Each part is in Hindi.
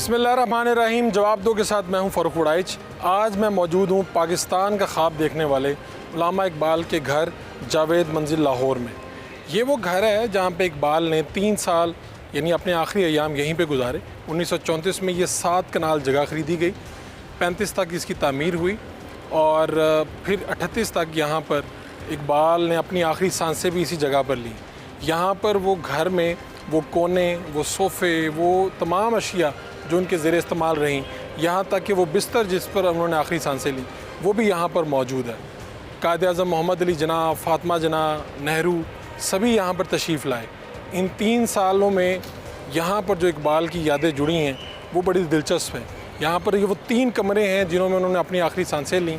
बिस्मिल्लाहिर्रहमानिर्रहीम। जवाब दो के साथ मैं हूं फ़ारूक वड़ाइच। आज मैं मौजूद हूं पाकिस्तान का ख्वाब देखने वाले उल्लामा इकबाल के घर जावेद मंजिल लाहौर में। ये वो घर है जहां पे इकबाल ने 3 साल यानी अपने आखिरी अयाम यहीं पे गुजारे। 1934 में ये 7 कनाल जगह ख़रीदी गई, 35 तक इसकी तामीर हुई और फिर 38 तक यहाँ पर इकबाल ने अपनी आखिरी सांसें भी इसी जगह पर ली। यहाँ पर वो घर में वो कोने, वो सोफ़े, वो तमाम अशिया जो उनके ज़ेर इस्तेमाल रहीं, यहाँ तक कि वो बिस्तर जिस पर उन्होंने आखिरी सांसें ली वो भी यहाँ पर मौजूद है। कायद-ए-आज़म मोहम्मद अली जना, फ़ातिमा जना, नेहरू सभी यहाँ पर तशरीफ़ लाए। इन 3 सालों में यहाँ पर जो इकबाल की यादें जुड़ी हैं वो बड़ी दिलचस्प हैं। यहाँ पर ये वो 3 कमरे हैं जिन्होंने उन्होंने अपनी आखिरी सांसें लीं।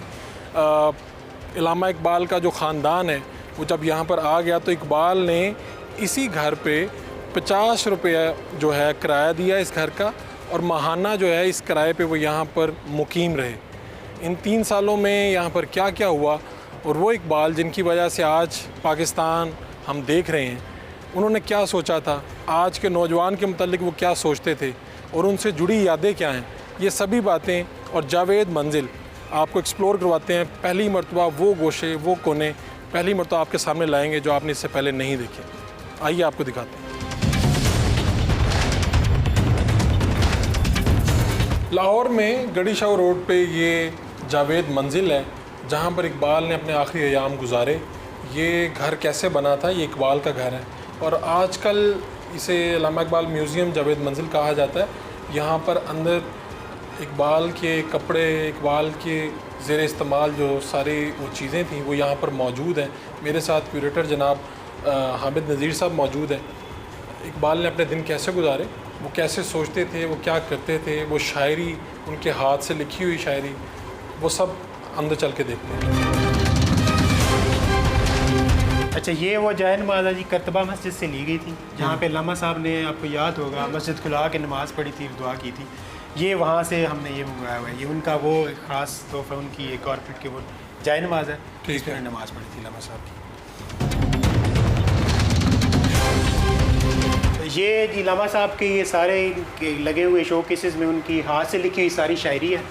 उल्लामा इकबाल का जो ख़ानदान है वो जब यहाँ पर आ गया तो इकबाल ने इसी घर पे 50 रुपये जो है किराया दिया इस घर का, और माहाना जो है इस किराए पे वो यहाँ पर मुकीम रहे। इन 3 सालों में यहाँ पर क्या क्या हुआ और वो इकबाल जिनकी वजह से आज पाकिस्तान हम देख रहे हैं, उन्होंने क्या सोचा था, आज के नौजवान के मुतालिक वो क्या सोचते थे और उनसे जुड़ी यादें क्या हैं, ये सभी बातें और जावेद मंजिल आपको एक्सप्लोर करवाते हैं। पहली मरतबा वो गोशे, वो कोने पहली मरतबा आपके सामने लाएंगे जो आपने इससे पहले नहीं देखे। आइए आपको दिखाते हैं। लाहौर में गड़ी शाह रोड पे ये जावेद मंजिल है जहाँ पर इकबाल ने अपने आखिरी अयाम गुजारे। ये घर कैसे बना था, ये इकबाल का घर है और आजकल इसे उल्लामा इकबाल म्यूज़ियम जावेद मंजिल कहा जाता है। यहाँ पर अंदर इकबाल के कपड़े, इकबाल के ज़ेर इस्तेमाल जो सारी वो चीज़ें थीं वो यहाँ पर मौजूद हैं। मेरे साथ क्यूरेटर जनाब हामिद नज़ीर साहब मौजूद हैं। इकबाल ने अपने दिन कैसे गुजारे, वो कैसे सोचते थे, वो क्या करते थे, वो शायरी, उनके हाथ से लिखी हुई शायरी, वो सब अंदर चल के देखते हैं। अच्छा, ये वो जाए नमाज़ जी करतबा मस्जिद से ली गई थी जहाँ पे उल्लामा साहब ने, आपको याद होगा, मस्जिद खुला के नमाज़ पढ़ी थी, दुआ की थी। ये वहाँ से हमने ये मंगवाया हुआ है। ये उनका वो ख़ास तोहफ़ा, उनकी एक कॉर्पोरेट के वो जाए नमाज़ है, ठीक है, नमाज़ पढ़ी थी उल्लामा साहब की। ये जी उल्लामा साहब के ये सारे लगे हुए शो केसेस में उनकी हाथ से लिखी हुई सारी शायरी है।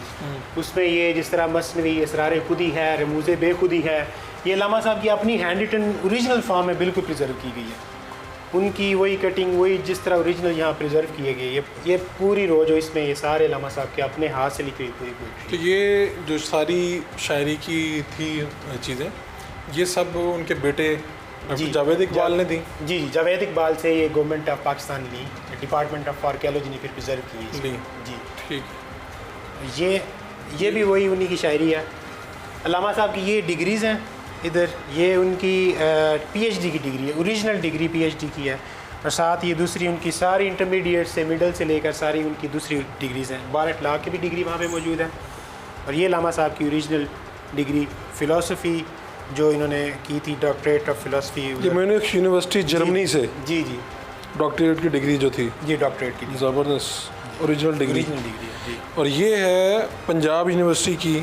उसमें ये जिस तरह मसनवी असरार खुदी है, रमूज़े बेखुदी है, ये उल्लामा साहब की अपनी हैंड रिटन ओरिजिनल फॉर्म में बिल्कुल प्रिजर्व की गई है। उनकी वही कटिंग, वही जिस तरह ओरिजिनल यहाँ प्रिजर्व किए गए। ये पूरी रो जो इसमें ये सारे उल्लामा साहब के अपने हाथ से लिखी हुई पूरी पोएट्री। तो ये जो सारी शायरी की थी चीज़ें, ये सब उनके बेटे जावेद इकबाल ने दी। जी, जावेद इकबाल से ये गवर्नमेंट ऑफ पाकिस्तान ली, डिपार्टमेंट ऑफ आर्कियोलॉजी ने फिर प्रिजर्व की ली। जी ठीक। ये भी वही उन्हीं की शायरी है। उल्लामा साहब की ये डिग्रीज़ हैं इधर, ये उनकी पीएचडी की डिग्री है, ओरिजिनल डिग्री पीएचडी की है। और साथ ये दूसरी उनकी सारी इंटरमीडिएट से मिडल से लेकर सारी उनकी दूसरी डिग्रीज़ हैं। 12 लाख की भी डिग्री वहाँ पे मौजूद है। और ये उल्लामा साहब की ओरिजिनल डिग्री फ़िलासफ़ी जो इन्होंने की थी, डॉक्टरेट ऑफ फ़िलासफ़ी, ये म्यूनिख यूनिवर्सिटी जर्मनी से जी डॉक्टरेट की डिग्री जो थी, ये डॉक्टरेट की ज़बरदस्त ओरिजिनल डिग्री। जी। और ये है पंजाब यूनिवर्सिटी की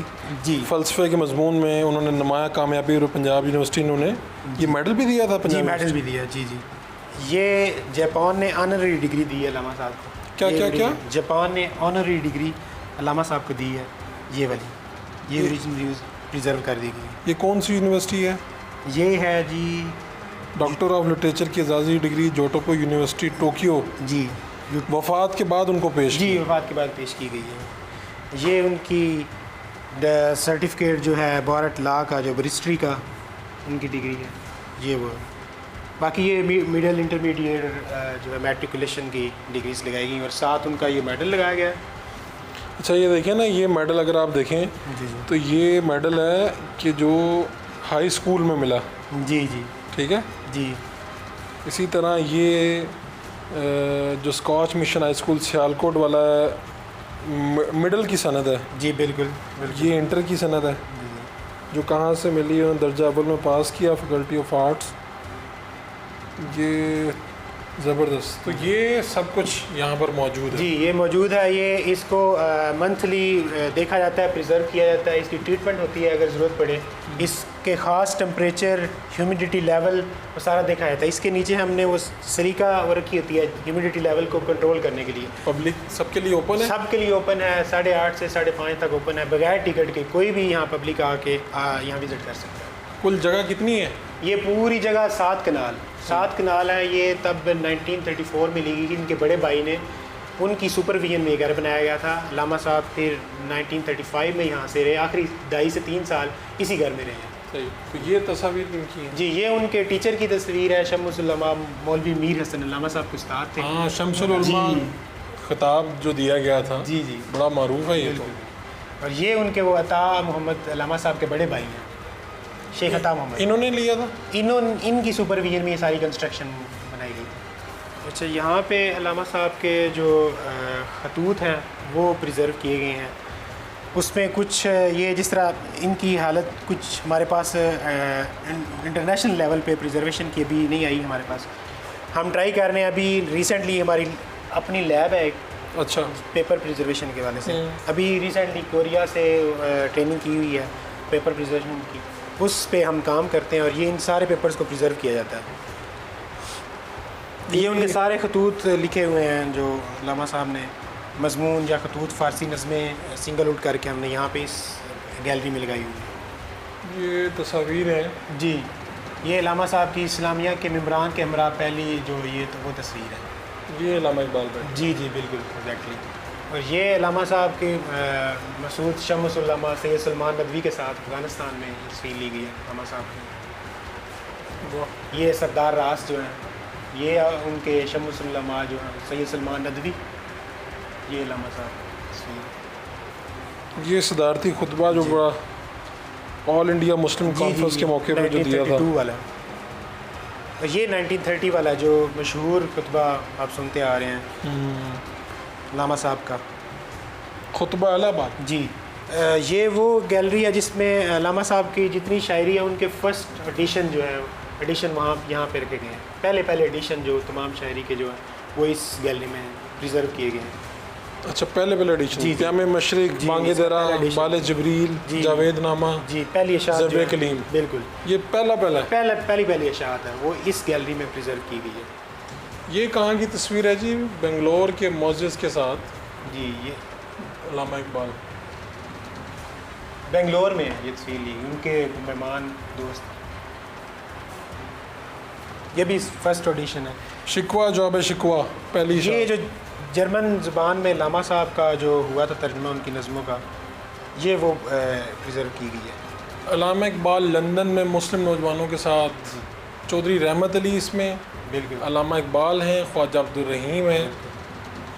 जी, फ़लसफ़े के मज़मून में उन्होंने नुमाया कामयाबी और पंजाब यूनिवर्सिटी इन्होंने ये मेडल भी दिया था। जी, पंजाब मेडल भी दिया। जी। ये जापान ने ऑनररी डिग्री दी है उल्लामा साहब को। क्या जापान ने ऑनररी डिग्री उल्लामा साहब को दी है, ये वाली, ये ओरिजिनल यूज़ प्रिजर्व कर दी गई। ये कौन सी यूनिवर्सिटी है? ये है जी डॉक्टर ऑफ लिटरेचर की एजाज़ी डिग्री जोटोको यूनिवर्सिटी टोक्यो। जी, वफ़ात के बाद उनको पेश जी, वफ़ात के बाद पेश की गई है। ये उनकी सर्टिफिकेट जो है 12 लाख का, जो बरिस्ट्री का उनकी डिग्री है, ये वो। बाकी ये मिडिल इंटरमीडिएट जो है मैट्रिकुलेशन की डिग्रीज लगाई गई और साथ उनका ये मेडल लगाया गया है। अच्छा, ये देखें ना, ये मेडल अगर आप देखें जी। तो ये मेडल है कि जो हाई स्कूल में मिला। जी। ठीक है जी। इसी तरह ये जो Scotch mission high school Sialkot वाला मिडल की सनद है। जी, बिल्कुल। ये इंटर की सनद है जो कहाँ से मिली है, दर्जा अव्वल में पास किया, फैकल्टी ऑफ आर्ट्स। ये ज़बरदस्त। तो ये सब कुछ यहाँ पर मौजूद है। जी, ये मौजूद है। ये इसको मंथली देखा जाता है, प्रिजर्व किया जाता है, इसकी ट्रीटमेंट होती है अगर ज़रूरत पड़े। के ख़ास टेम्परेचर, ह्यूमिडिटी लेवल वो सारा देखा जाता है। इसके नीचे हमने वो सलीका वो रखी होती है ह्यूमिडिटी लेवल को कंट्रोल करने के लिए। पब्लिक सबके लिए ओपन है? सबके लिए ओपन है, 8:30 से 5:30 तक ओपन है, बगैर टिकट के कोई भी यहाँ पब्लिक आके यहाँ विज़िट कर सकता है। कुल जगह कितनी है? ये पूरी जगह 7 कनाल है। ये तब 1934 में ली गई, इनके बड़े भाई ने, उनकी सुपरविजन में घर बनाया गया था। अल्लामा साहब फिर 1935 में यहाँ से रहे, आखिरी 2.5 से 3 साल इसी घर में रहे हैं। सही। तो ये तस्वीर उनकी है जी, ये उनके टीचर की तस्वीर है, शम्सुल उलमा मौलवी मीर हसन अल्लामा साहब के उस्ताद थे। हाँ, शम्सुल उलमा खिताब जो दिया गया था, जी जी, बड़ा मारूफ है ये तो। और ये उनके वो अता मोहम्मद अल्लामा साहब के बड़े भाई हैं, शेख अता मोहम्मद। इन्होंने लिया था? इनकी सुपरविजन में ये सारी कंस्ट्रक्शन बनाई गई थी। अच्छा, यहाँ पे अल्लामा साहब के जो खतूत हैं वो प्रिज़र्व किए गए हैं। उसमें कुछ ये जिस तरह इनकी हालत कुछ हमारे पास इंटरनेशनल लेवल पे प्रिजर्वेशन की भी नहीं आई हमारे पास। हम ट्राई कर रहे हैं, अभी रिसेंटली हमारी अपनी लैब है एक, अच्छा, पेपर प्रिजर्वेशन के वाले से। अभी रिसेंटली कोरिया से ट्रेनिंग की हुई है पेपर प्रिजर्वेशन की, उस पे हम काम करते हैं और ये इन सारे पेपर्स को प्रिजर्व किया जाता है। ये उनके सारे खतूत लिखे हुए हैं जो अल्लामा साहब ने, मजमून या खतूत फ़ारसी नज़में सिंगल आउट करके हमने यहाँ पे इस गैलरी में लगाई हुई है। ये तस्वीर है जी, ये अल्लामा साहब की इस्लामिया के मेम्बरान के हमरा पहली जो ये तो वो तस्वीर है। ये अल्लामा इकबाल भाई। जी जी बिल्कुल एग्जैक्टली। और ये अल्लामा साहब के मसूद शम्स उलमा सैयद सलमान नदवी के साथ अफ़गानिस्तान में तस्वीर ली गई है अल्लामा साहब की। ये सरदार रास जो हैं, ये उनके शम्स उलमा जो हैं सैयद सलमान नदवी, ये अल्लामा साहब। ये सदारती खुतबा जो बड़ा ऑल इंडिया मुस्लिम कॉन्फ्रेंस के मौके पर जो दिया था वाला, और ये 1930 वाला जो मशहूर खुतबा आप सुनते आ रहे हैं अल्लामा साहब का, खुतबा इलाहाबाद। जी, ये वो गैलरी है जिसमें अल्लामा साहब की जितनी शायरी है उनके फर्स्ट एडिशन जो है, एडिशन वहाँ यहाँ पे रखे गए हैं। पहले एडिशन जो तमाम शायरी के जो है वो इस गैलरी में प्रिजर्व किए गए हैं। अच्छा, पहले एडिशन। जी, क़याम मशरिक़, बांगे दरा, बाले जिब्रील, जावेद नामा, जी, पहली अशात ज़ब कलीम, बिल्कुल ये पहली अशात है, वो इस गैलरी में प्रिजर्व की गई है। ये कहाँ की तस्वीर है जी? बेंगलोर के मोअज़्ज़िज़ के साथ। जी, ये अल्लामा इकबाल बेंगलोर में ये तस्वीर ली, उनके मेहमान दोस्त। ये भी फर्स्ट ऑडिशन है। शिकवा जवाब शिकवा, पहली ये जो जर्मन ज़ुबान में अल्लामा साहब का जो हुआ था तर्जुमा उनकी नज़मों का, ये वो प्रिजर्व की गई है। अल्लामा इकबाल लंदन में मुस्लिम नौजवानों के साथ, चौधरी रहमत अली इसमें, बिल्कुल अल्लामा इकबाल हैं, ख्वाजा अब्दुल रहीम हैं,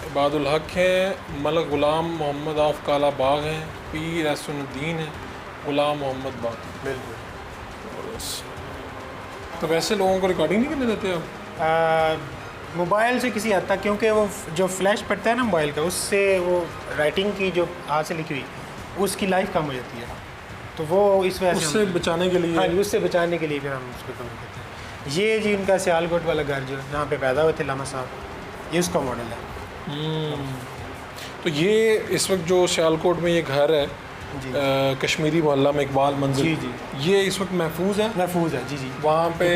इबादुल हक हैं, मलक ग़ुलाम मोहम्मद आफ काला बाग हैं, पीर एहसनुद्दीन हैं, ग़ुलाम मोहम्मद बाग। बिल्कुल। तो वैसे लोगों को रिकॉर्डिंग नहीं करने देते आप? मोबाइल से किसी हद तक, क्योंकि वो जो फ्लैश पड़ता है ना मोबाइल का, उससे वो राइटिंग की जो हाथ से लिखी हुई उसकी लाइफ कम हो जाती है, तो वो इस वजह से उससे बचाने के लिए। हाँ, उससे बचाने के लिए फिर हम उसको कम करते हैं। ये जी उनका सियालकोट वाला घर जो जहाँ पे पैदा हुए थे अल्लामा साहब, ये उसका मॉडल है। तो ये इस वक्त जो सियालकोट में ये घर है कश्मीरी मोहल्ला में इकबाल मंजिल, जी जी, ये इस वक्त महफूज है? महफूज है, जी जी। वहाँ पे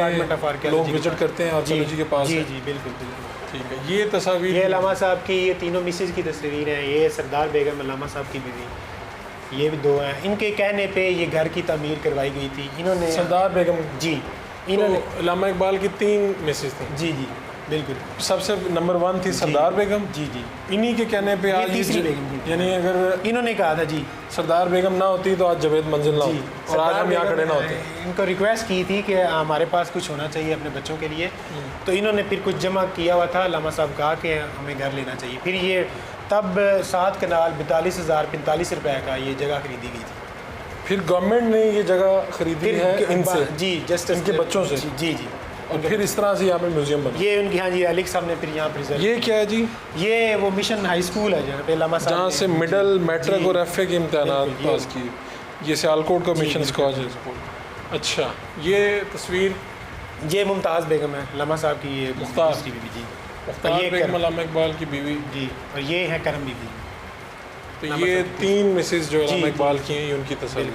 लोग विजिट करते हैं और जी जी के पास। जी जी बिल्कुल बिल्कुल। ठीक है, ये तस्वीर, ये अल्लामा साहब की ये तीनों मिसेज की तस्वीर है। ये सरदार बेगम अल्लामा साहब की बीवी, ये भी 2 हैं। इनके कहने पे ये घर की तमीर करवाई गई थी इन्होंने। सरदार बेगम जी, इन्होंने अल्लामा इकबाल की 3 मिसेज थी। जी जी बिल्कुल। सबसे नंबर 1 थी सरदार बेगम। जी जी, इन्हीं के कहने पे आज तीसरी बेगम थी। यानी अगर इन्होंने कहा था जी सरदार बेगम ना होती तो आज जावेद मंजिल ना होती और आज हम यहाँ खड़े ना होते। इनको रिक्वेस्ट की थी कि हमारे पास कुछ होना चाहिए अपने बच्चों के लिए, तो इन्होंने फिर कुछ जमा किया हुआ था। अल्लामा साहब कहा कि हमें घर लेना चाहिए। फिर ये तब 7 कनाल 42,045 रुपये का ये जगह खरीदी गई थी। फिर गवर्नमेंट ने ये जगह खरीदी है इनसे, जी, जस्ट इनके बच्चों से। जी जी, और फिर इस तरह से यहाँ पे म्यूजियम बना। ये उनकी, हाँ जी, एलिक्स साहब ने फिर यहाँ प्रिजर्व। ये क्या है जी? ये वो मिशन हाई स्कूल है जहाँ पे अल्लामा साहब जहाँ से मिडल, मैट्रिक और एफ ए के इम्तहान बिल्कुल, पास किए। ये सियालकोट का मिशन स्कॉच है। अच्छा, ये तस्वीर ये मुमताज़ बेगम है अल्लामा साहब की, ये मुख्तार की बीवी जी, मुख्तार बेगम अल्लामा इकबाल की बीवी जी, और ये है करम बीबी। तो ये 3 मिसेज जो अल्लामा इकबाल की हैं, ये उनकी तस्वीर।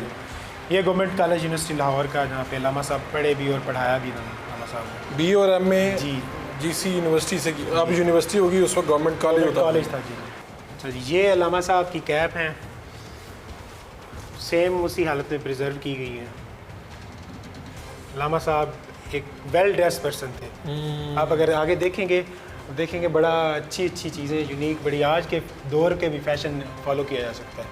ये गवर्नमेंट कॉलेज यूनिवर्सिटी लाहौर का, जहाँ पे अल्लामा साहब पढ़े भी और पढ़ाया भी अल्लामा साहब ने। बी और एम में जी जीसी यूनिवर्सिटी से की। अब यूनिवर्सिटी होगी, उस वक्त गवर्नमेंट कॉलेज था जी। अच्छा जी, ये अल्लामा साहब की कैप हैं, सेम उसी हालत में प्रिजर्व की गई है। अल्लामा साहब एक वेल ड्रेस पर्सन थे। आप अगर आगे देखेंगे बड़ा अच्छी चीज़ें, यूनिक, बड़ी आज के दौर के भी फैशन फॉलो किया जा सकता है।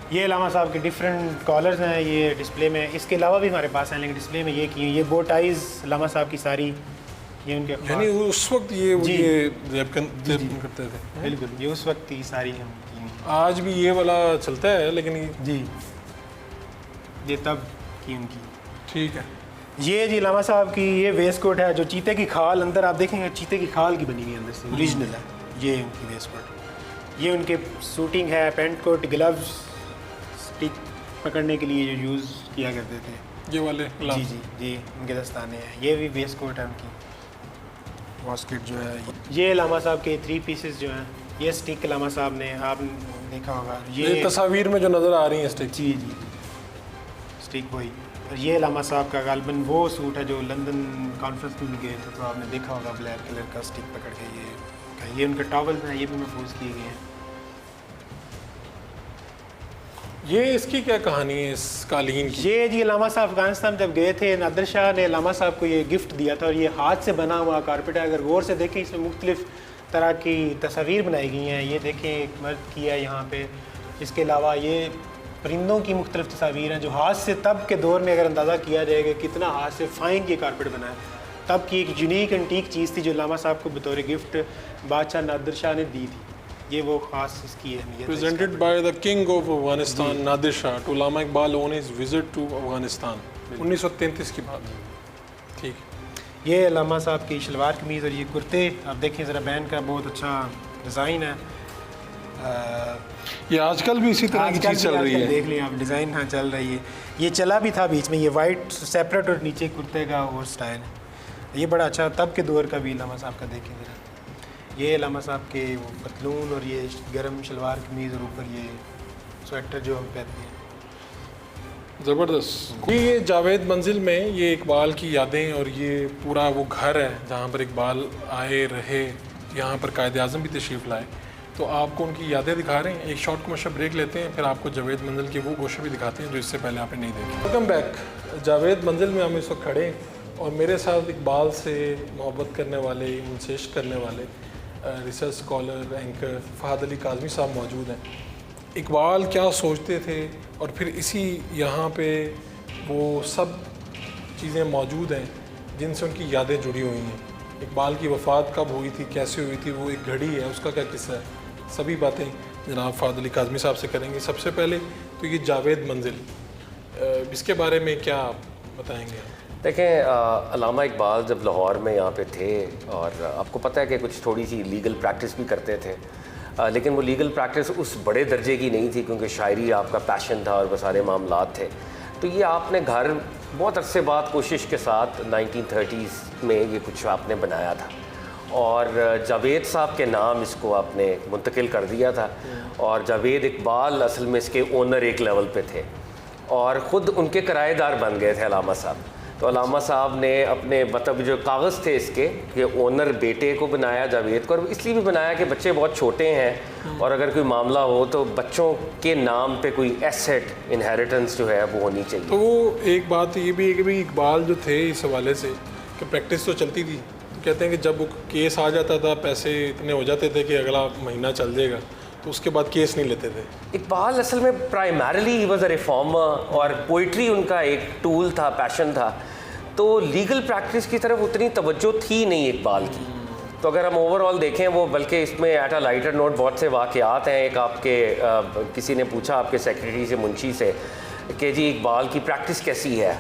ये अल्लामा साहब के डिफरेंट कॉलर्स हैं, ये डिस्प्ले में, इसके अलावा भी हमारे पास हैं, लेकिन डिस्प्ले में ये किए। ये बो टाइज अल्लामा साहब की सारी, ये उनके यानी उस वक्त ये करते थे। बिल्कुल, ये उस वक्त की सारी हम की। आज भी ये वाला चलता है, लेकिन जी ये तब की उनकी। ठीक है। ये जी अल्लामा साहब की ये वेस्ट कोट है, जो चीते की खाल, अंदर आप देखेंगे चीते की खाल की बनी हुई है अंदर से, ओरिजिनल है। ये उनकी वेस्ट कोट, ये उनके सूटिंग है, पेंट कोट, ग्लव्स, स्टिक पकड़ने के लिए जो यूज़ किया करते थे, ये वाले जी जी जी उनके दस्ताने हैं। ये भी वेस्ट कोट है उनकी। बास्केट जो है ये अल्लामा साहब के 3 पीसेस जो हैं, ये स्टिक अल्लामा साहब ने, आपने देखा होगा, ये तस्वीर में जो नज़र आ रही है स्टिक। जी जी स्टिक वही। और ये अल्लामा साहब का गालबन वो सूट है जो लंदन कॉन्फ्रेंस में गए थे, तो आपने देखा होगा, ब्लैक कलर का स्टिक पकड़ के। ये उनके टॉवल्स हैं, ये भी महफूज किए गए हैं। ये इसकी क्या कहानी है इस कालीन की? ये जी अल्लामा साहब अफगानिस्तान जब गए थे, नादिर शाह ने अल्लामा साहब को ये गिफ्ट दिया था, और ये हाथ से बना हुआ कारपेट है। अगर गौर से देखें, इसमें मुख्तलिफ तरह की तस्वीर बनाई गई हैं। ये देखें, एक मर्द की है यहाँ पे। इसके अलावा ये परिंदों की मुख्तलिफ तस्वीर हैं, जो हाथ से तब के दौर में अगर अंदाज़ा किया जाएगा कितना हाथ से फ़ाइन ये कारपेट बना है, तब की एक यूनिक एंटीक चीज़ थी जो अल्लामा साहब को बतौर गिफ्ट बादशाह नादिर शाह ने दी थी। ये वो खास इसकी है। Presented by the king of Afghanistan Nadir Shah to Allama Iqbal on his visit to Afghanistan, 1933 की बात। ठीक है। ये अल्लामा साहब की शलवार कमीज़ और ये कुर्ते आप देखें ज़रा, बैन का बहुत अच्छा डिज़ाइन है। ये आजकल भी इसी तरह की चीज़ चल रही है, देख लें आप, डिज़ाइन हाँ चल रही है। ये चला भी था बीच में, ये वाइट सेपरेट और नीचे कुर्ते का और स्टाइल है। ये बड़ा अच्छा तब के दौर का भी अल्लामा साहब का देखें ज़रा। ये अल्लामा साहब के वो पतलून और ये गर्म शलवार कमीज़ और ऊपर ये स्वेटर जो हम पहनते हैं, ज़बरदस्त। ये जावेद मंजिल में ये इकबाल की यादें, और ये पूरा वो घर है जहाँ पर इकबाल आए रहे, यहाँ पर कायद आज़म भी तशरीफ़ लाए। तो आपको उनकी यादें दिखा रहे हैं। एक शॉर्ट कमर्शियल ब्रेक लेते हैं, फिर आपको जावेद मंजिल के वो गोशे भी दिखाते हैं जो इससे पहले आपने नहीं देखे। Welcome back. जावेद मंजिल में हम इस वक्त खड़े हैं, और मेरे साथ इकबाल से मोहब्बत करने वाले, उनसे इश्क करने वाले research scholar anchor Fahd Ali Kazmi साहब मौजूद हैं। इकबाल क्या सोचते थे, और फिर इसी यहाँ पे वो सब चीज़ें मौजूद हैं जिनसे उनकी यादें जुड़ी हुई हैं। इकबाल की वफ़ात कब हुई थी, कैसे हुई थी, वो एक घड़ी है, उसका क्या किस्सा है, सभी बातें जनाब फ़हद अली काज़मी साहब से करेंगे। सबसे पहले तो ये जावेद मंजिल, इसके बारे में क्या बताएंगे? देखें, अल्लामा इकबाल जब लाहौर में यहाँ पे थे, और आपको पता है कि कुछ थोड़ी सी लीगल प्रैक्टिस भी करते थे, लेकिन वो लीगल प्रैक्टिस उस बड़े दर्जे की नहीं थी, क्योंकि शायरी आपका पैशन था और वो सारे मामलात थे। तो ये आपने घर बहुत अरसे बाद कोशिश के साथ 1930s में ये कुछ आपने बनाया था, और जावेद साहब के नाम इसको आपने मुंतकिल कर दिया था। और जावेद इकबाल असल में इसके ओनर एक लेवल पे थे, और ख़ुद उनके किराएदार बन गए थे अल्लामा साहब। तो अल्लामा साहब ने अपने मतलब जो कागज़ थे इसके कि ओनर बेटे को बनाया जावेद को, और इसलिए भी बनाया कि बच्चे बहुत छोटे हैं, और अगर कोई मामला हो तो बच्चों के नाम पे कोई एसेट इनहेरिटेंस जो है वो होनी चाहिए। तो वो एक बात ये भी है कि भाई इकबाल जो थे इस हवाले से कि प्रैक्टिस तो चलती थी, तो कहते हैं कि जब वो केस आ जाता था, पैसे इतने हो जाते थे कि अगला महीना चल जाएगा, तो उसके बाद केस नहीं लेते थे। इकबाल असल में primarily he was a reformer, और पोइट्री उनका एक टूल था, पैशन था। तो लीगल प्रैक्टिस की तरफ उतनी तवज्जो थी नहीं इकबाल की। तो अगर हम ओवरऑल देखें, वो बल्कि इसमें एट अ लाइटर नोट बहुत से वाक़यात हैं। एक आपके किसी ने पूछा आपके सेक्रेटरी से, मुंशी से, कि जी इकबाल की प्रैक्टिस कैसी है,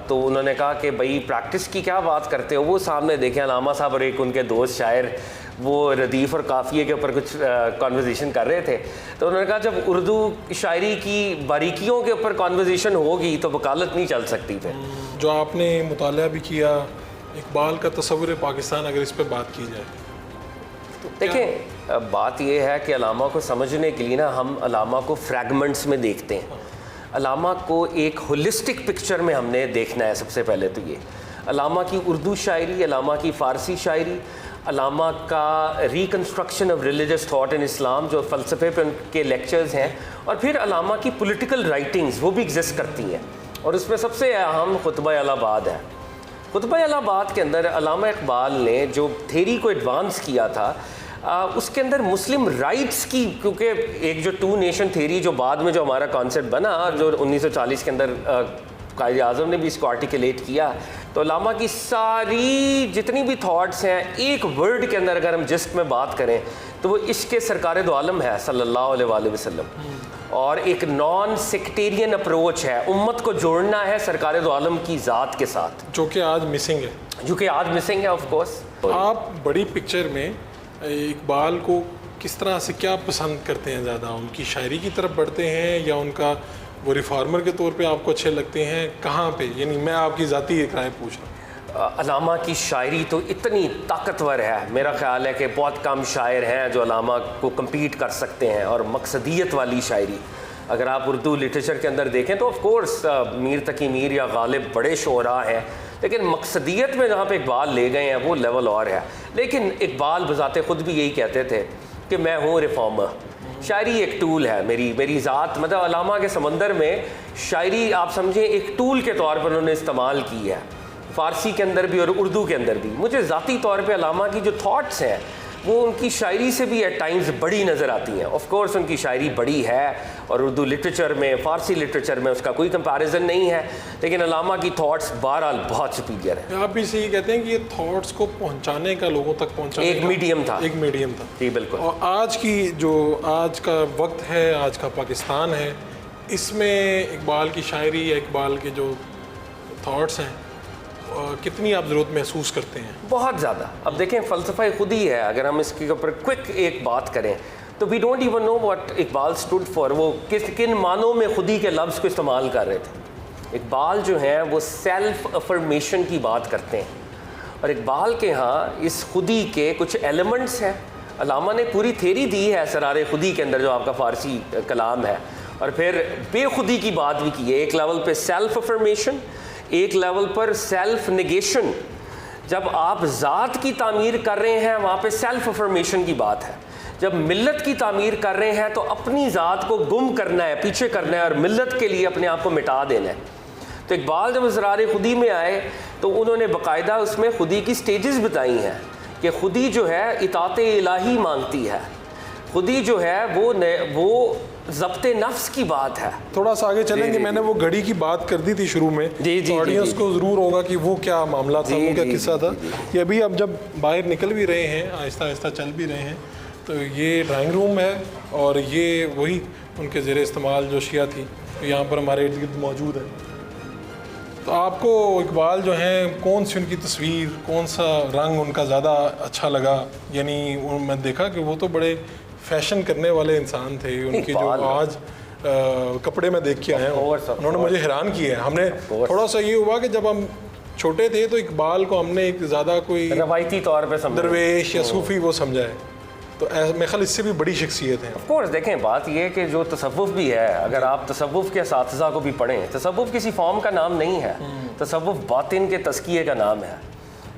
तो उन्होंने कहा कि भाई प्रैक्टिस की क्या बात करते हो, वो सामने देखें अल्लामा साहब और एक उनके दोस्त शायर वो रदीफ़ और काफ़िए के ऊपर कुछ कॉन्वर्जेसन कर रहे थे। तो उन्होंने कहा जब उर्दू शायरी की बारीकियों के ऊपर कॉन्वर्जेसन होगी तो वकालत नहीं चल सकती फिर। जो आपने मुताला भी किया इकबाल का तस्वुर पाकिस्तान, अगर इस पर बात की जाए तो देखें, बात यह है कि अलामा को समझने के लिए ना हम अलामा को फ्रैगमेंट्स में देखते हैं। अलामा को एक होलिस्टिक पिक्चर में हमने देखना है। सबसे पहले तो ये अलामा की उर्दू शायरी, अलामा की फ़ारसी शायरी, अलामा का reconstruction of religious thought in Islam जो फ़लसफ़े पे उनके लेक्चर्स हैं, और फिर अलामा की पॉलिटिकल राइटिंग्स वो भी एग्जिस्ट करती हैं। और उसमें सबसे अहम खुतबा अलाहाबाद है। खुतबा अलाहाबाद के अंदर अलामा इकबाल ने जो थेरी को एडवांस किया था उसके अंदर मुस्लिम राइट्स की, क्योंकि एक जो टू नेशन थेरी जो बाद में जो हमारा कॉन्सेप्ट बना, जो 1940 के अंदर कायद आज़म ने भी इसको आर्टिकुलेट किया, तो अलामा की सारी जितनी भी थॉट्स हैं एक वर्ड के अंदर अगर हम जिस्ट में बात करें तो वो इश्क़ सरकार दो आलम है सल्लल्लाहु अलैहि वसल्लम, और एक नॉन सेक्टेरियन अप्रोच है, उम्मत को जोड़ना है सरकार दो आलम की ज़ात के साथ, जो कि आज मिसिंग है, ऑफ कोर्स। आप बड़ी पिक्चर में इकबाल को किस तरह से क्या पसंद करते हैं ज़्यादा? उनकी शायरी की तरफ बढ़ते हैं या उनका वो रिफॉर्मर के तौर पे आपको अच्छे लगते हैं? कहाँ पे, यानी मैं आपकी ज़ाती एक राय पूछ रहा हूँ। अलामा की शायरी तो इतनी ताकतवर है, मेरा ख़्याल है कि बहुत कम शायर हैं जो अलामा को कम्पीट कर सकते हैं। और मकसदियत वाली शायरी अगर आप उर्दू लिटरेचर के अंदर देखें तो ऑफ कोर्स मीर तकी मीर या गालिब बड़े शोरा हैं, लेकिन मकसदियत में जहाँ पे इकबाल ले गए हैं वो लेवल और है। लेकिन इकबाल बजाते ख़ुद भी यही कहते थे कि मैं हूँ रिफॉर्मर, शायरी एक टूल है मेरी ज़ात, मतलब अलामा के समंदर में शायरी आप समझें एक टूल के तौर पर उन्होंने इस्तेमाल की है, फ़ारसी के अंदर भी और उर्दू के अंदर भी। मुझे ज़ाती तौर पे अलामा की जो थॉट्स हैं वो उनकी शायरी से भी एट टाइम्स बड़ी नज़र आती हैं। ऑफ कोर्स उनकी शायरी बड़ी है और उर्दू लिटरेचर में, फ़ारसी लिटरेचर में उसका कोई कंपैरिजन नहीं है, लेकिन अलामा की थॉट्स बहरहाल बहुत सुपीरियर है। आप भी यही कहते हैं कि ये थॉट्स को पहुंचाने का, लोगों तक पहुंचाने एक मीडियम था जी बिल्कुल। और आज की जो आज का वक्त है, आज का पाकिस्तान है, इसमें इकबाल की शायरी या इकबाल के जो थॉट्स हैं कितनी आप ज़रूरत महसूस करते हैं? बहुत ज़्यादा। अब देखें फ़लसफ़ा खुद ही है, अगर हम इसके ऊपर क्विक एक बात करें तो we don't even know what Iqbal stood for. वो किन मानों में खुदी के लफ्ज़ को इस्तेमाल कर रहे थे। इकबाल जो हैं वो सेल्फ अफर्मेशन की बात करते हैं, और इकबाल के यहाँ इस खुदी के कुछ एलिमेंट्स हैं। अलामा ने पूरी थेरी दी है असरार खुदी के अंदर जो आपका फ़ारसी कलाम है, और फिर बेखुदी की बात भी की है। एक लेवल पे सेल्फ अफर्मेशन, एक लेवल पर सेल्फ नेगेशन। जब आप ज़ात की तामीर कर रहे हैं वहाँ पे सेल्फ अफर्मेशन की बात है। जब मिल्लत की तामीर कर रहे हैं तो अपनी ज़ात को गुम करना है, पीछे करना है, और मिल्लत के लिए अपने आप को मिटा देना है। तो इकबाल जब ज़रार खुदी में आए तो उन्होंने बाकायदा उसमें खुदी की स्टेजेस बताई हैं कि खुदी जो है इताअत इलाही मांगती है, खुदी जो है वो ज़ब्ते नफ्स की बात है। थोड़ा सा आगे चलेंगे। मैंने वो घड़ी की बात कर दी थी शुरू में, तो ऑडियंस को ज़रूर होगा कि वो क्या मामला था, वो क्या किस्सा था। ये अभी अब जब बाहर निकल भी रहे हैं, आहिस्ता आहिस्ता चल भी रहे हैं, तो ये ड्राइंग रूम है और ये वही उनके ज़ेर इस्तेमाल जो शिया थी यहाँ पर हमारे इर्द गिर्द मौजूद है। तो आपको इकबाल जो हैं, कौन सी उनकी तस्वीर, कौन सा रंग उनका ज़्यादा अच्छा लगा? यानी मैं देखा कि वो तो बड़े फैशन करने वाले इंसान थे। उनकी जो आज कपड़े में देख के आए हैं उन्होंने मुझे हैरान किया है। हमने थोड़ा सा ये हुआ कि जब हम छोटे थे तो इकबाल को हमने एक ज़्यादा कोई रवायती तौर पे दरवेश या सूफ़ी वो समझा है, तो मेरे ख्याल इससे भी बड़ी शख्सियत है। ऑफ कोर्स देखें, बात ये है कि जो तसव्वुफ़ भी है, अगर आप तसव्वुफ़ के असातिज़ा को भी पढ़ें, तसव्वुफ़ किसी फॉर्म का नाम नहीं है, तसव्वुफ़ बातिन के तज़किये का नाम है।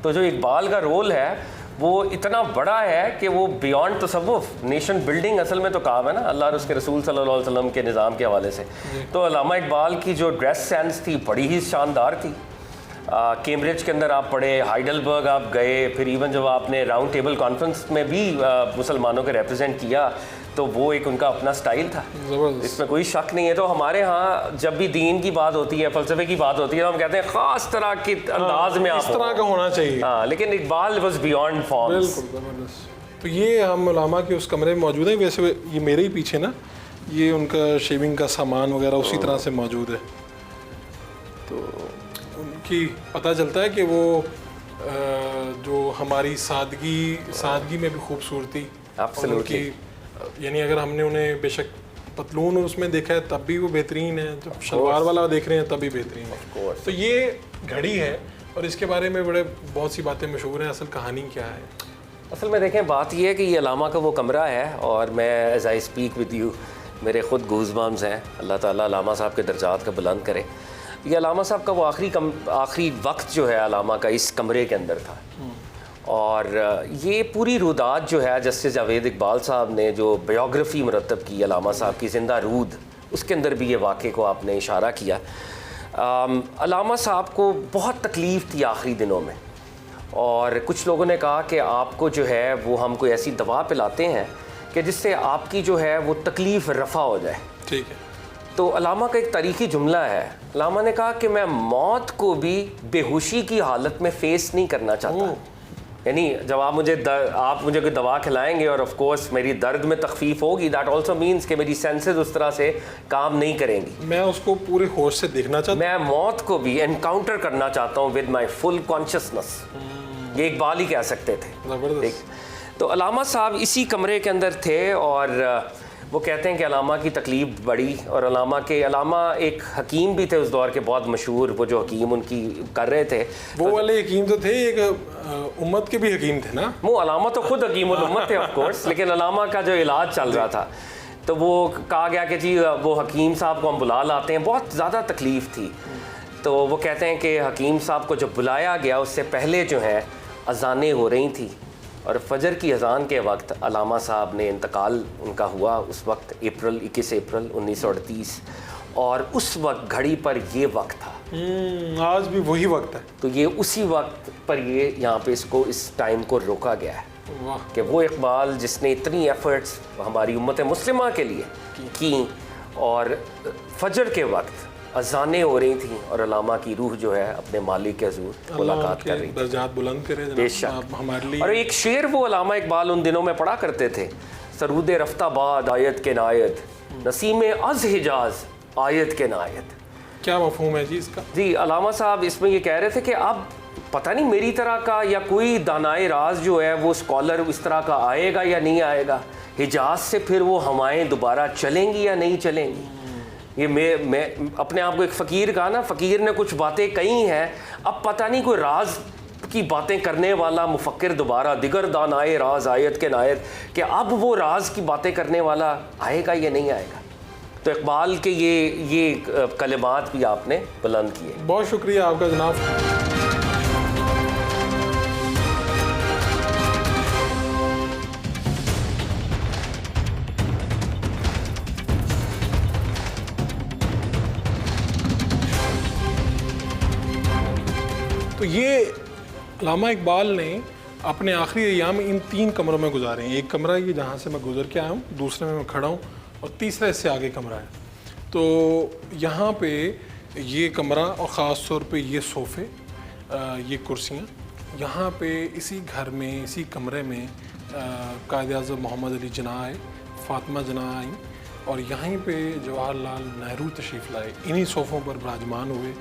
तो जो इकबाल का रोल है वो इतना बड़ा है कि वो बियॉन्ड तसव्वुफ़, नेशन बिल्डिंग असल में तो काम है ना अल्लाह और उसके रसूल सल्लल्लाहु अलैहि वसल्लम के निज़ाम के हवाले से। तो अल्लामा इकबाल की जो ड्रेस सेंस थी बड़ी ही शानदार थी। कैम्ब्रिज के अंदर आप पढ़े, हाइडलबर्ग आप गए, फिर इवन जब आपने राउंड टेबल कॉन्फ्रेंस में भी मुसलमानों को रिप्रेजेंट किया तो वो एक उनका अपना स्टाइल था, इसमें कोई शक नहीं है। तो हमारे यहाँ जब भी दीन की बात होती है, फ़लसफ़े की बात होती है, तो हम कहते हैं ख़ास तरह के अंदाज में आप इस तरह का होना चाहिए। हाँ, लेकिन इकबाल वाज बियॉन्ड फॉर्म्स। बिल्कुल ज़बरदस्त। तो ये हम उलामा के उस कमरे में मौजूद हैं। वैसे ये मेरे ही पीछे ना, ये उनका शेविंग का सामान वगैरह उसी तरह से मौजूद है। तो उनकी पता चलता है कि वो जो हमारी सादगी में भी खूबसूरती, एब्सोल्युटली, यानी अगर हमने उन्हें बेशक पतलून उसमें देखा है तब भी वो बेहतरीन है, जब शलवार वाला देख रहे हैं तब भी बेहतरीन है। तो ये घड़ी है और इसके बारे में बहुत सी बातें मशहूर हैं। असल कहानी क्या है? असल में देखें, बात ये है कि ये अलामा का वो कमरा है और मैं as I speak with you मेरे ख़ुद गूज़बम्स हैं। अल्लाह ताला अलामा साहब के दर्जात का बुलंद करे। ये अलामा साहब का वो आखिरी वक्त जो है अलामा का इस कमरे के अंदर था। और ये पूरी रुदात जो है जस्टिस जावेद इकबाल साहब ने जो बायोग्राफ़ी मुरतब की अलामा साहब की ज़िंदा रूद, उसके अंदर भी ये वाक़े को आपने इशारा किया। अलामा साहब को बहुत तकलीफ़ थी आखिरी दिनों में, और कुछ लोगों ने कहा कि आपको जो है वो हम कोई ऐसी दवा पिलाते हैं कि जिससे आपकी जो है वो तकलीफ़ रफ़ा हो जाए। ठीक है। तो अलामा का एक तारीख़ी जुमला है, अलामा ने कहा कि मैं मौत को भी बेहोशी की हालत में फ़ेस नहीं करना चाहता। यानी जब आप मुझे कोई दवा खिलाएंगे और ऑफ कोर्स मेरी दर्द में तखफीफ होगी, दैट आल्सो मीन्स कि मेरी सेंसेस उस तरह से काम नहीं करेंगी। मैं उसको पूरे होश से देखना चाहता हूँ, मैं मौत को भी एनकाउंटर करना चाहता हूँ विद माई फुल कॉन्शियसनेस। ये इकबाल ही कह सकते थे। ज़बरदस्त। तो अलामा साहब इसी कमरे के अंदर थे, और वो कहते हैं कि अलामा की तकलीफ़ बढ़ी, और अलामा एक हकीम भी थे उस दौर के, बहुत मशहूर, वो जो हकीम उनकी कर रहे थे वो वाले हकीम तो थे, एक उम्मत के भी हकीम थे ना। वो अलामा तो खुद हकीम उम्मत थे ऑफ कोर्स, लेकिन अलामा का जो इलाज चल रहा था तो वो कहा गया कि जी वो हकीम साहब को हम बुला लाते हैं, बहुत ज़्यादा तकलीफ़ थी। तो वो कहते हैं कि हकीम साहब को जब बुलाया गया उससे पहले जो है अज़ानें हो रही थी, और फजर की अज़ान के वक्त अलामा साहब ने इंतकाल उनका हुआ। उस वक्त 21 अप्रैल 1938, और उस वक्त घड़ी पर ये वक्त था। आज भी वही वक्त है। तो ये उसी वक्त पर ये यहाँ पे इस टाइम को रोका गया है। वाह। कि वो इकबाल जिसने इतनी एफ़र्ट्स हमारी उम्मत मुस्लिमा के लिए की, और फजर के वक्त अज़ानें हो रही थी और अलामा की रूह जो है अपने मालिक के हुज़ूर मुलाकात कर रही थी। दर्जात बुलंद करे बेशक हमारे लिए। और एक शेर वो अलामा इकबाल उन दिनों में पढ़ा करते थे, सरूद रफ्ताबाद आयत के नायत, नसीम अज़ हिजाज आयत के नायत। क्या मफ़हूम है जी इसका? जी अलामा साहब इसमें ये कह रहे थे कि अब पता नहीं मेरी तरह का या कोई दानाए राज जो है वो स्कॉलर इस तरह का आएगा या नहीं आएगा, हिजाज से फिर वो हवाएं दोबारा चलेंगी या नहीं चलेंगी। ये मैं अपने आप को एक फ़कीर कहा ना, फ़कीर ने कुछ बातें कही हैं, अब पता नहीं कोई राज की बातें करने वाला मुफक्किर दोबारा दिगर दानाए राज आयत के नायत, कि अब वो राज की बातें करने वाला आएगा या नहीं आएगा। तो इकबाल के ये कलिमात भी आपने बुलंद किए। बहुत शुक्रिया आपका जनाब। तो ये अल्लामा इकबाल ने अपने आखिरी अय्याम इन 3 कमरों में गुजारे हैं। एक कमरा ये जहाँ से मैं गुजर के आया हूँ, दूसरे में मैं खड़ा हूँ, और तीसरा इससे आगे कमरा है। तो यहाँ पे ये कमरा, और ख़ास तौर पे ये सोफ़े, ये कुर्सियाँ, यहाँ पे इसी घर में, इसी कमरे में कायद-ए-आज़म मोहम्मद अली जिन्ना आए, फ़ातिमा जिन्ना आई, और यहीं पे जवाहरलाल नेहरू तशरीफ़ लाए, इन्हीं सोफ़ों पर विराजमान हुए,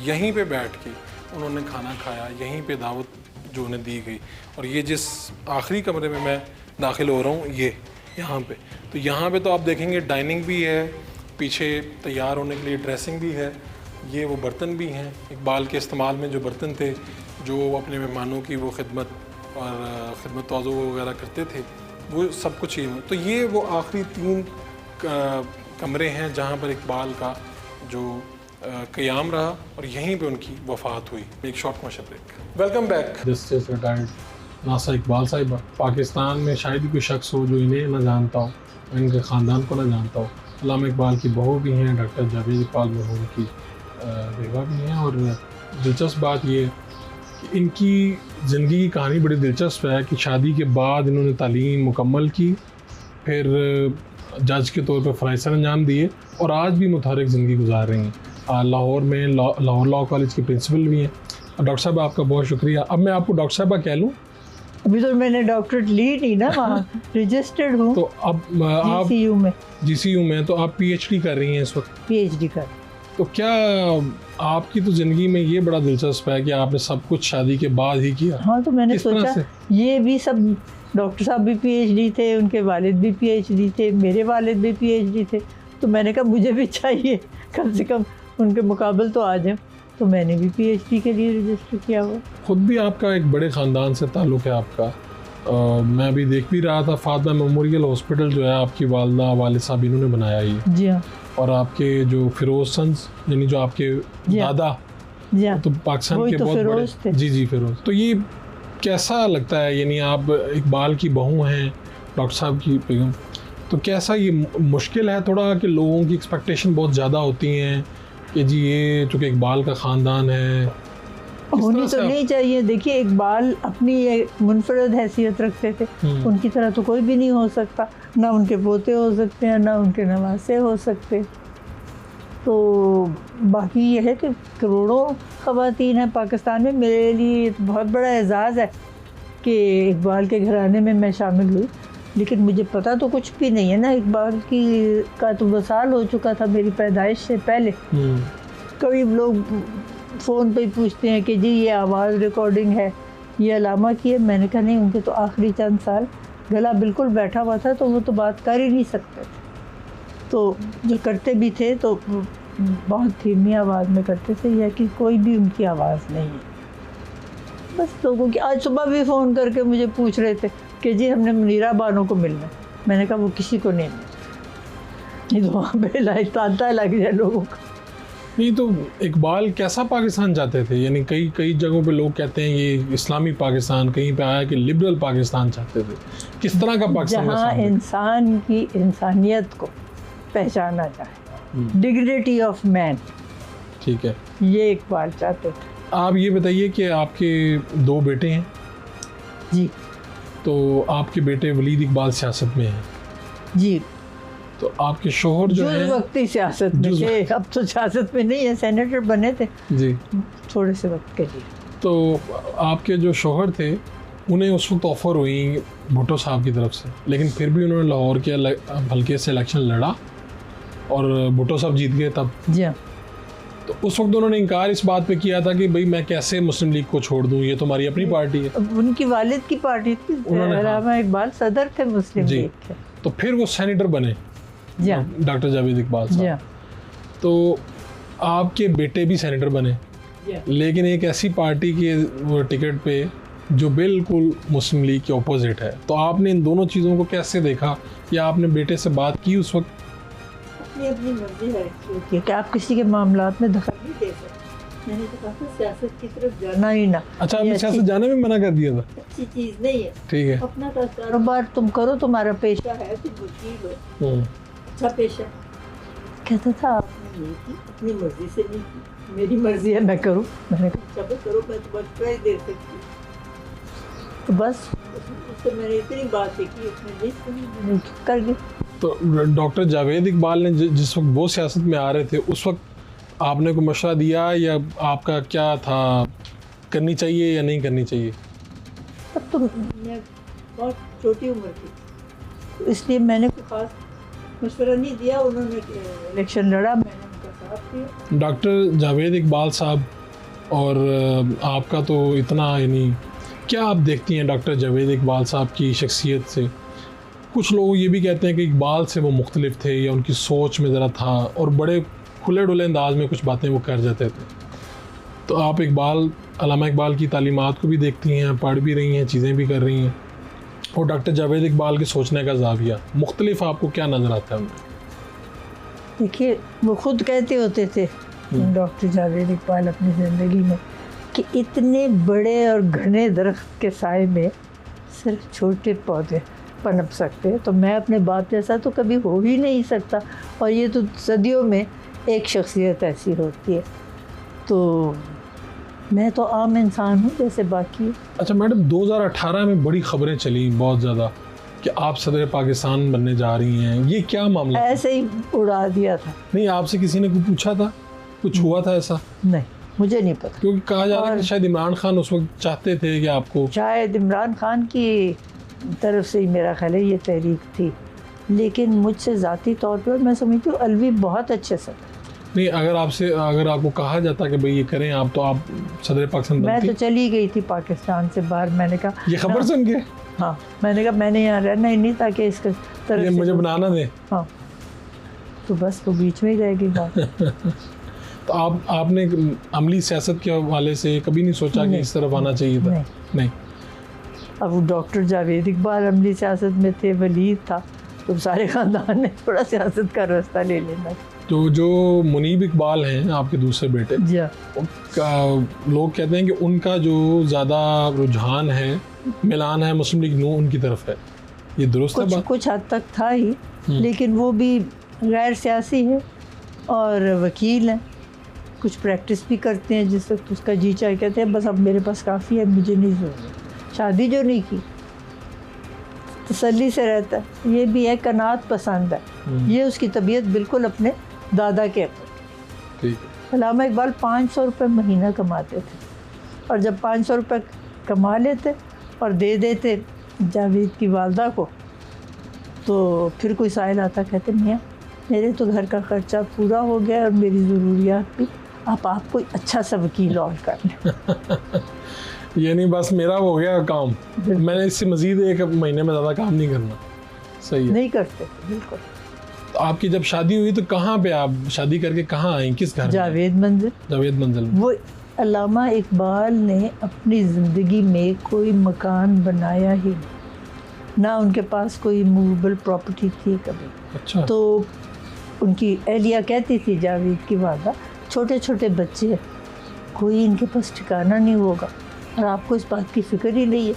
यहीं पे बैठ के उन्होंने खाना खाया, यहीं पे दावत जो उन्हें दी गई। और ये जिस आखिरी कमरे में मैं दाखिल हो रहा हूँ, ये यहाँ पे, तो यहाँ पे तो आप देखेंगे डाइनिंग भी है, पीछे तैयार होने के लिए ड्रेसिंग भी है, ये वो बर्तन भी हैं इकबाल के इस्तेमाल में जो बर्तन थे, जो अपने मेहमानों की वो खिदमत और ख़िदमत तवाज़ु वगैरह करते थे, वो सब कुछ ये। तो ये वो आखिरी 3 कमरे हैं जहाँ पर इकबाल का जो क़याम रहा, और यहीं पे उनकी वफ़ात हुई। एक short commercial break. Welcome back. Justice retired नासा इकबाल साहिबा, पाकिस्तान में शायद ही कोई शख्स हो जो इन्हें ना जानता हो, इनके ख़ानदान को ना जानता हो। अल्लामा इकबाल की बहू भी हैं, डॉक्टर जावेद इकबाल मरहूम की बेवा भी हैं। और दिलचस्प बात ये कि इनकी ज़िंदगी की कहानी बड़ी दिलचस्प है कि शादी के बाद इन्होंने तालीम मुकम्मल की, फिर जज के तौर पर फ़राइज़ अंजाम दिए, और आज भी मुतहर्रिक ज़िंदगी गुजार रही हैं। लाहौर में लाहौर लॉ कॉलेज के प्रिंसिपल भी हैं। डॉक्टर साहब आपका बहुत शुक्रिया। अब मैं आपको डॉक्टर साहबा कह लूँ? अभी तो मैंने डॉक्टरेट ली नहीं ना, वहाँ रजिस्टर्ड हूँ। तो अब आप GCU में तो आप PhD कर रही हैं इस वक्त? PhD कर। तो क्या आपकी तो ज़िंदगी में ये बड़ा दिलचस्प है कि आपने सब कुछ शादी के बाद ही किया? हाँ, तो मैंने सोचा ये भी सब, डॉक्टर साहब भी PhD थे, उनके वालिद भी PhD थे, मेरे वालिद भी PhD थे, तो मैंने कहा मुझे भी चाहिए, कम से कम उनके मुकाबले तो आ जाए। तो मैंने भी PhD के लिए रजिस्टर किया हुआ। ख़ुद भी आपका एक बड़े ख़ानदान से ताल्लुक़ है आपका, मैं अभी देख भी रहा था, फातिमा मेमोरियल हॉस्पिटल जो है आपकी वालदा वालिद साहब इन्होंने बनाया ये, जी हाँ, और आपके जो फिरोज सन्स यानी जो आपके जी हाँ। दादा जी हाँ, तो पाकिस्तान वही के तो बहुत फिरोज बड़े, थे। जी जी फिरोज। तो ये कैसा लगता है, यानी आप इकबाल की बहू हैं, डॉक्टर साहब की बेगम, तो कैसा ये मुश्किल है थोड़ा कि लोगों की एक्सपेक्टेशन बहुत ज़्यादा होती हैं कि जी ये चूँकि इकबाल का ख़ानदान है, किस होनी तरह से तो आप- नहीं चाहिए। देखिए इकबाल अपनी एक मुनफरद हैसियत रखते थे, उनकी तरह तो कोई भी नहीं हो सकता, ना उनके पोते हो सकते हैं ना उनके नवासे हो सकते। तो बाकी ये है कि करोड़ों ख़वातीन हैं पाकिस्तान में। मेरे लिए बहुत बड़ा एजाज़ है कि इकबाल के घराने में मैं शामिल हुई, लेकिन मुझे पता तो कुछ भी नहीं है ना। इकबाल की का तो वसाल हो चुका था मेरी पैदाइश से पहले। कभी लोग फ़ोन पे ही पूछते हैं कि जी ये आवाज़ रिकॉर्डिंग है, ये अलामा की है। मैंने कहा नहीं, उनके तो आखिरी चंद साल गला बिल्कुल बैठा हुआ था, तो वो तो बात कर ही नहीं सकते थे। तो जो करते भी थे तो बहुत धीमी आवाज़ में करते थे, या कि कोई भी उनकी आवाज़ नहीं है। बस लोगों की, आज सुबह भी फ़ोन करके मुझे पूछ रहे थे कि जी हमने मुनीरा बानो को मिलना है। मैंने कहा वो किसी को नहीं मिलना, नहीं तो वहाँ पे लाइट तांता लग जाए लोगों का। नहीं तो इकबाल कैसा पाकिस्तान चाहते थे, यानी कई कई जगहों पे लोग कहते हैं ये इस्लामी पाकिस्तान, कहीं पे आया कि लिबरल पाकिस्तान चाहते थे, किस तरह का पाकिस्तान का जहाँ सामने? इंसान की इंसानियत को पहचाना जाए, डिग्निटी ऑफ मैन, ठीक है। ये इकबाल चाहते थे। आप ये बताइए कि आपके 2 बेटे हैं, जी तो आपके बेटे वलीद इकबाल सियासत में हैं, जी, तो आपके शोहर जो जुज़ है वक्ती सियासत में जुज़ थे, अब तो सियासत में नहीं है, सेनेटर बने थे जी, थोड़े से वक्त के लिए। तो आपके जो शोहर थे उन्हें उस वक्त ऑफ़र हुई भुट्टो साहब की तरफ से, लेकिन फिर भी उन्होंने लाहौर के हल्के से इलेक्शन लड़ा और भुट्टो साहब जीत गए तब। जी हाँ, तो उस वक्त उन्होंने इनकार इस बात पे किया था कि भाई मैं कैसे मुस्लिम लीग को छोड़ दूं, ये तो हमारी अपनी पार्टी है। अब उनकी वालिद की पार्टी थी, उन्होंने, हाँ। अलामा इकबाल सदर थे मुस्लिम जी। लीग के। तो फिर वो सेनेटर बने, जी हाँ, डॉक्टर जावेद इकबाल जी साहब। हाँ, तो आपके बेटे भी सेनेटर बने, जी हाँ। लेकिन एक ऐसी पार्टी के वो टिकट पे जो बिल्कुल मुस्लिम लीग के ऑपोजिट है। तो आपने इन दोनों चीज़ों को कैसे देखा, या आपने बेटे से बात की उस वक्त? अपनी अपनी मर्जी है कि आप किसी के मामलात में दखल नहीं दे सकते। मैंने तो कहा था सियासत की तरफ जाना ही ना। अच्छा, ये आपने अच्छी- सियासत जाने में मना कर दिया था? अच्छी चीज़ नहीं है। ठीक है। अपना कारोबार तुम करो, तुम्हारा पेशा है, तुम वकील हो, अच्छा पेशा। कहता था आपने नहीं की, अपनी मर्जी से नहीं की, मेरी मर्जी है मैं करूँ। मैंने कहा अच्छा भाई करो, मैं तुम्हें ट्राई दे सकती हूँ। तो बस उससे मैंने इतनी बातें की, उसने नहीं सुनी, मैंने कर दी। तो डॉक्टर जावेद इकबाल ने जिस वक्त वो सियासत में आ रहे थे, उस वक्त आपने को मशवरा दिया, या आपका क्या था, करनी चाहिए या नहीं करनी चाहिए? तब तो मैं बहुत छोटी उम्र थी, तो इसलिए मैंने कोई खास मशवरा नहीं दिया। उन्होंने इलेक्शन लड़ा, मैंने उनका साथ दिया। डॉक्टर जावेद इकबाल साहब और आपका तो इतना, यानी क्या आप देखती हैं डॉक्टर जावेद इकबाल साहब की शख्सियत से? कुछ लोग ये भी कहते हैं कि इकबाल से वो मुख्तलिफ थे, या उनकी सोच में ज़रा था, और बड़े खुले डुले अंदाज में कुछ बातें वो कर जाते थे। तो आप इकबाल, अल्लामा इकबाल की तालीमात को भी देखती हैं, पढ़ भी रही हैं, चीज़ें भी कर रही हैं, और डॉक्टर जावेद इकबाल के सोचने का ज़ाविया मुख्तलिफ आपको क्या नज़र आता है उनमें? देखिए वो खुद कहते होते थे डॉक्टर जावेद इकबाल अपनी ज़िंदगी में कि इतने बड़े और घने दरख्त के साए में सिर्फ छोटे पौधे पनप सकते हैं, तो मैं अपने बाप जैसा तो कभी हो ही नहीं सकता। और ये तो सदियों में एक शख्सियत ऐसी होती है, तो मैं तो आम इंसान हूँ जैसे बाकी। अच्छा मैडम, 2018 में बड़ी खबरें चली बहुत ज़्यादा कि आप सदर पाकिस्तान बनने जा रही हैं, ये क्या मामला? ऐसे ही उड़ा दिया था। नहीं, आपसे किसी ने कुछ पूछा था, कुछ हुआ था ऐसा? नहीं, मुझे नहीं पता। क्योंकि कहा जा रहा है कि शायद इमरान खान उस वक्त चाहते थे कि आपको, शायद इमरान खान की तरफ से ही मेरा ख्याल है ये तहरीक थी, लेकिन मुझसे ज़ाती तौर पर मैं समझती हूँ अलवी बहुत अच्छे से। नहीं, अगर आपको कहा जाता कि भाई ये करें आप, तो आप सदर पाकिस्तान मैं बनती? तो चली गई थी पाकिस्तान से बाहर। मैंने कहा ये खबर सुन के? हाँ, मैंने कहा मैंने यहाँ रहना ही नहीं ताकि इसके तरफ ये से मुझे कुछ- बनाना दे। हाँ, तो बस वो बीच में ही रह गई बात। तो आपने अमली सियासत के हवाले से कभी नहीं सोचा कि नहीं। इस तरफ आना चाहिए था? नहीं। नहीं। अब वो डॉक्टर जावेद इकबाल अमली सियासत में थे, वलीद था, तो सारे ख़ानदान ने थोड़ा सियासत का रास्ता ले लेना। तो जो मुनीब इकबाल हैं आपके दूसरे बेटे, जी हाँ। लोग कहते हैं कि उनका जो ज़्यादा रुझान है, मिलान है मुस्लिम लीग नून उनकी तरफ है, ये दुरुस्त है बात? कुछ हद तक था ही, लेकिन वो भी गैर सियासी है और वकील हैं, कुछ प्रैक्टिस भी करते हैं, जिस वक्त उसका जी चाहे कहते हैं बस अब मेरे पास काफ़ी है, मुझे नहीं ज़रूरत। शादी जो नहीं की, तसल्ली से रहता है, ये भी है, कनात पसंद है, ये उसकी तबीयत बिल्कुल अपने दादा के ऊपर। ठीक। अल्लामा इकबाल 500 रुपये महीना कमाते थे, और जब 500 रुपये कमा लेते और दे देते जावेद की वालदा को, तो फिर कोई साइल आता, कहते मियाँ मेरे तो घर का खर्चा पूरा हो गया और मेरी ज़रूरियात भी, आप कोई अच्छा सा वकील और कर लें। यानी बस मेरा हो गया काम, मैंने इससे मज़ीद एक महीने में ज़्यादा काम नहीं करना। सही है। नहीं करते बिल्कुल। तो आपकी जब शादी हुई तो कहाँ पे आप शादी करके कहाँ आई, किस घर में? जावेद मंजिल। जावेद मंजिल में। वो अल्लामा इकबाल ने अपनी ज़िंदगी में कोई मकान बनाया ही नहीं, ना उनके पास कोई मूवेबल प्रॉपर्टी थी कभी। अच्छा। तो उनकी एहलिया कहती थी, जावेद की वादा, छोटे छोटे बच्चे, कोई इनके पास ठिकाना नहीं होगा और आपको इस बात की फ़िक्र ही नहीं है।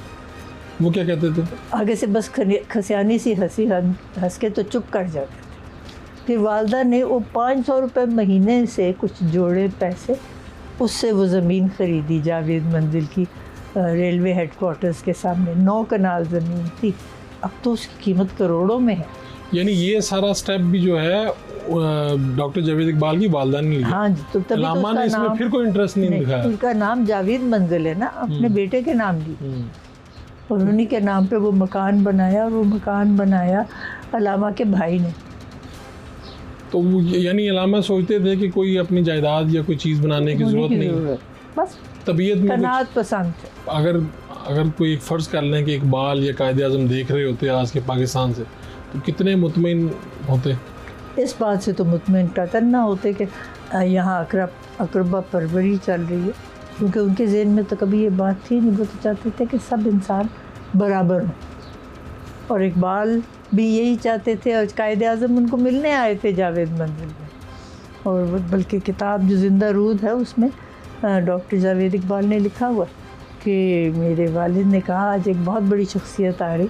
वो क्या कहते थे? आगे से बस खसियानी सी हंस के तो चुप कर जाते थे। फिर वालदा ने वो 500 रुपये महीने से कुछ जोड़े पैसे, उससे वो ज़मीन ख़रीदी जावेद मंजिल की, रेलवे हेडक्वार्टर्स के सामने 9 कनाल ज़मीन थी, अब तो उसकी कीमत करोड़ों में है। यानी ये सारा स्टेप भी जो है डॉक्टर जावेद इकबाल की वालदा ने लिया। हाँ जी। तो तभी तो अल्लामा ने इसमें फिर कोई इंटरेस्ट नहीं दिखाया। उनका नाम जावेद मंजिल है ना, अपने बेटे के नाम ली, और उन्हीं के नाम पे वो मकान बनाया, और वो मकान बनाया अल्लामा के भाई ने। तो वो यानी अल्लामा सोचते थे कि कोई अपनी जायदाद या कोई चीज़ बनाने की ज़रूरत नहीं, बस तबीयत में कनात पसंद थे। अगर कोई एक फ़र्ज़ कर लें कि इकबाल या कायदे आज़म देख रहे होते आज के पाकिस्तान से, तो कितने मुतमिन होते? इस बात से तो मुतमिन कतन ना होते कि यहाँ अकरबा परवरी चल रही है, क्योंकि उनके ज़हन में तो कभी ये बात थी नहीं। वो तो चाहते थे कि सब इंसान बराबर हों, और इकबाल भी यही चाहते थे, और कायदे आज़म उनको मिलने आए थे जावेद मंजिल में। और बल्कि किताब जो ज़िंदा रूद है उसमें डॉक्टर जावेद इकबाल ने लिखा हुआ कि मेरे वालिद ने कहा आज एक बहुत बड़ी शख्सियत आ रही,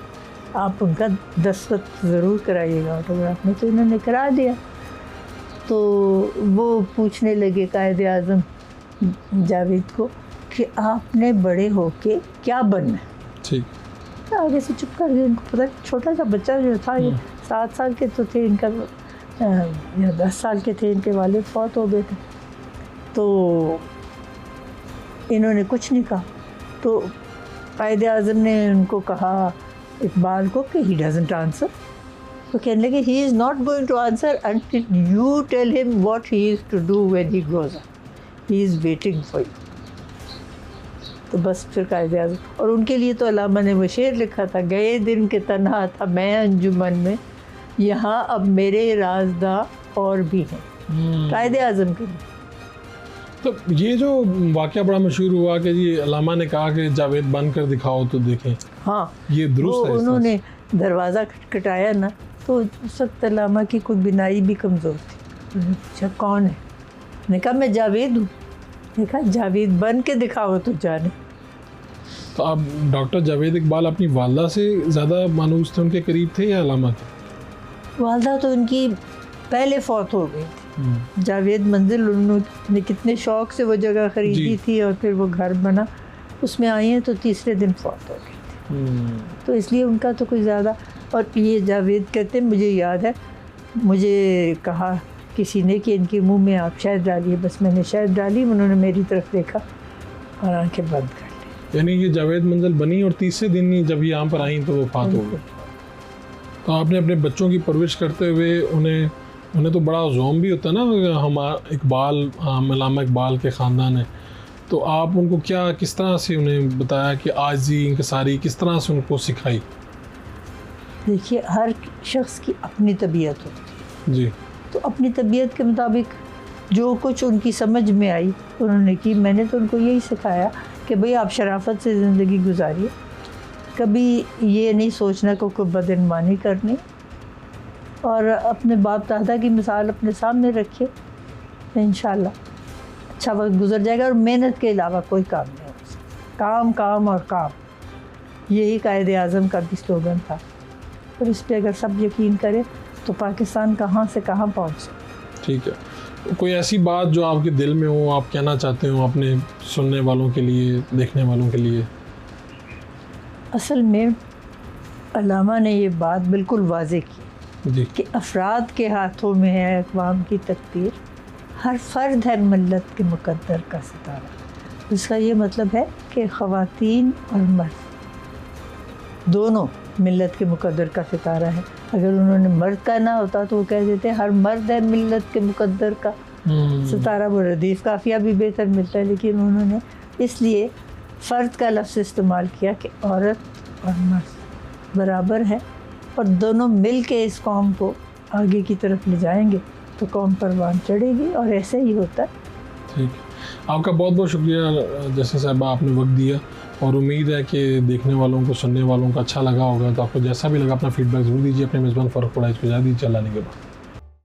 आप उनका दस्तखत ज़रूर कराइएगा ऑटोग्राफ में। तो इन्होंने करा दिया। तो वो पूछने लगे कायदे आज़म जावेद को कि आपने बड़े होके क्या बनना है? ठीक। तो आगे से चुप कर गए। इनको पता, छोटा सा बच्चा जो था, ये 7 साल के तो थे इनका, या 10 साल के थे, इनके वालिद फौत हो गए थे। तो इन्होंने कुछ नहीं कहा। तो कायदे आज़म ने उनको कहा इकबाल को कि ही डजंट आंसर। तो कहने लगे he is not going to answer until you tell him what he is to do when he grows up, he is waiting for you. तो बस फिर कायदे आज़म, और उनके लिए तो अल्लामा ने वो शेर लिखा था, गए दिन के तन्हा था मैं अंजुमन में, यहाँ अब मेरे राजदा और भी हैं। कायदे आज़म के लिए। तो ये जो वाक़या बड़ा मशहूर हुआ कि जी अल्लामा ने कहा कि जावेद बंद कर दिखाओ तो देखें, हाँ, ये दुरुस्त है? उन्होंने दरवाज़ा खटखटाया ना, तो उस वक्त अल्लामा की कुछ बिनाई भी कमज़ोर थी। उन्होंने पूछा कौन है? मैंने कहा मैं जावेद हूँ। देखा, जावेद बन के दिखाओ तो जाने। तो आप डॉक्टर जावेद इकबाल अपनी वालदा से ज़्यादा मानूस थे, उनके करीब थे या अल्लामा के? वालदा तो उनकी पहले फौत हो गई थी। जावेद मंजिल उन्होंने कितने शौक़ से वो जगह ख़रीदी थी, और फिर वो घर बना, उसमें आई हैं तो तीसरे दिन फौत हो गई थी। तो इसलिए उनका तो कोई ज़्यादा। और ये जावेद कहते हैं, मुझे याद है, मुझे कहा किसी ने कि इनके मुंह में आप शहद डालिए, बस मैंने शहद डाली, उन्होंने मेरी तरफ देखा और आंखें बंद कर ली। यानी कि जावेद मंजिल बनी और तीसरे दिन ही जब यहाँ पर आई तो वो फात हो गई। तो आपने अपने बच्चों की परवरिश करते हुए उन्हें तो बड़ा ज़ोम भी होता है ना, हमारा इकबाल, अल्लामा इकबाल के ख़ानदान है, तो आप उनको किस तरह से उन्हें बताया कि आजी इंकसारी किस तरह से उनको सिखाई? देखिए, हर शख्स की अपनी तबीयत होती है जी। तो अपनी तबीयत के मुताबिक जो कुछ उनकी समझ में आई उन्होंने की। मैंने तो उनको यही सिखाया कि भाई आप शराफत से ज़िंदगी गुजारिए, कभी ये नहीं सोचना को कोई बदनमानी करनी, और अपने बाप दादा की मिसाल अपने सामने रखिए, तो इंशाल्लाह अच्छा वक्त गुजर जाएगा। और मेहनत के अलावा कोई काम नहीं हो सकता, काम काम और काम, यही कायदे आज़म का भी स्लोगन था। और इस पर अगर सब यकीन करें तो पाकिस्तान कहाँ से कहाँ पहुँच सकता। ठीक है, तो कोई ऐसी बात जो आपके दिल में हो, आप कहना चाहते हो अपने सुनने वालों के लिए, देखने वालों के लिए? असल में अल्लामा ने ये बात बिल्कुल वाज़े की जी। कि अफराद के हाथों में है अक़वाम की तकदीर, हर फ़र्द है मिल्लत के मुक़द्दर का सितारा। इसका ये मतलब है कि ख़वातीन और मर्द दोनों मिल्लत के मुक़द्दर का सितारा है। अगर उन्होंने मर्द का ना होता तो वो कह देते हर मर्द है मिल्लत के मुक़द्दर का सितारा। वो रदीफ़ काफ़िया भी बेहतर मिलता है, लेकिन उन्होंने इसलिए फ़र्द का लफ्ज़ इस्तेमाल किया कि औरत और मर्द बराबर है और दोनों मिल के इस कौम को आगे की तरफ ले जाएंगे तो कौम परवान चढ़ेगी, और ऐसे ही होता है। ठीक है, आपका बहुत बहुत शुक्रिया जैसे साहबा, आपने वक्त दिया, और उम्मीद है कि देखने वालों को, सुनने वालों को अच्छा लगा होगा। तो आपको जैसा भी लगा अपना फीडबैक ज़रूर दीजिए। अपने मेज़बान फ़ारूक कुरैशी को इजाज़त दीजिए। अल्लाह ने के बाद।